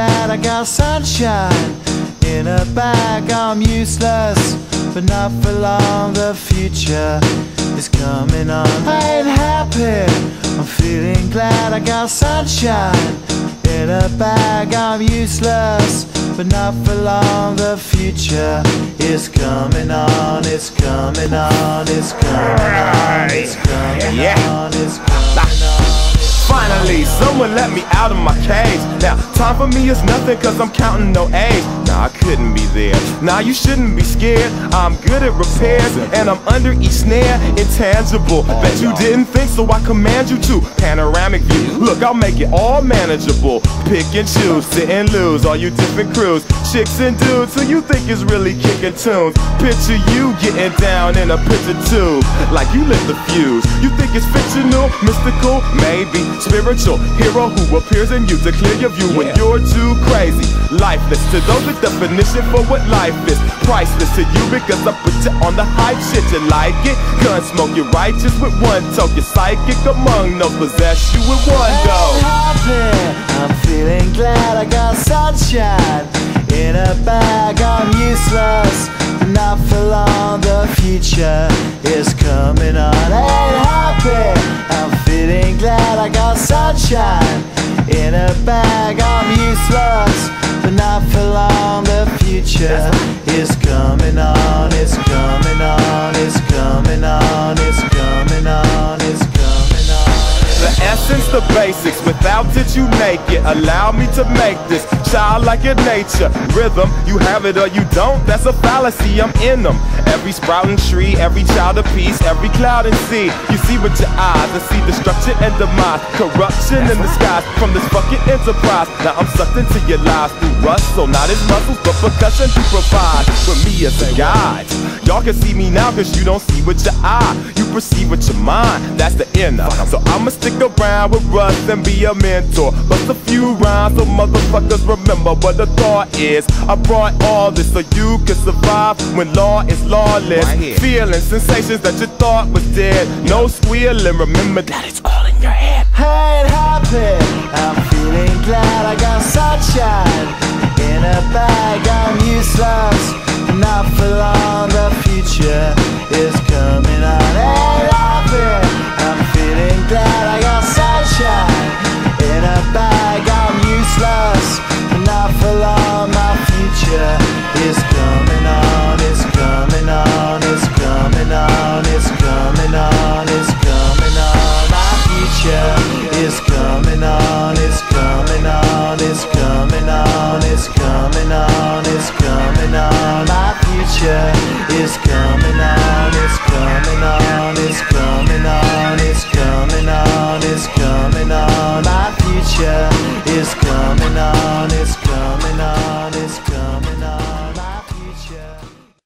glad I got sunshine in a bag. I'm useless, but not for long. The future is coming on. I ain't happy, I'm feeling glad I got sunshine in a bag. I'm useless, but not for long. The future is coming on. It's coming on. It's coming on. It's coming on. It's coming on. Finally, someone let me out of my cage. Now, time for me is nothing cause I'm counting no A's. Nah, I couldn't be there. Nah, you shouldn't be scared. I'm good at repairs and I'm under each snare. Intangible, bet you didn't think, so I command you to. Panoramic view, look, I'll make it all manageable. Pick and choose, sit and lose, all you different crews. Chicks and dudes who you think is really kicking tunes. Picture you getting down in a picture tube, like you lit the fuse. You think it's fictional, mystical, maybe spiritual hero who appears in you to clear your view when you're too crazy. Lifeless to those, the definition for what life is. Priceless to you because I put you on the hype shit. You like it? Gun smoke, you're righteous with one toe. You're psychic among those, possess you with one go. I'm feeling glad I got sunshine in a bag. I'm useless, not for long. The future is coming on. Ain't happy, I'm feeling glad I got sunshine in a bag. I'm useless, but not for long. The future is coming on. It's coming on. It's coming on. It's coming on. It's coming on. The essence, the basics, without it you make it. Allow me to make this childlike in nature. Rhythm, you have it or you don't, that's a fallacy, I'm in them. Every sprouting tree, every child of peace, every cloud and sea. You see with your eyes and see destruction and demise. Corruption in the skies from this fucking enterprise. Now I'm sucked into your lives through rust, so not as muscles but percussion to provide for me as a guide. Y'all can see me now cause you don't see with your eye. You perceive with your mind, that's the inner. So I'ma stick around with Russ and be a mentor. Bust a few rhymes so motherfuckers remember what the thought is. I brought all this so you can survive when law is lawless. Feeling sensations that you thought was dead. No squealing, remember that it's all in your head. I ain't happy, I'm feeling glad I got sunshine in a bag. I'm useless, not for long. The future is coming on. Ain't happy, I'm feeling glad I got sunshine in a bag. I'm useless, not for long. My future is coming on. It's coming on. It's coming on. It's coming on. It's coming on. My future is coming on. It's coming on. It's coming on. It's coming on. It's coming on. My future is coming on.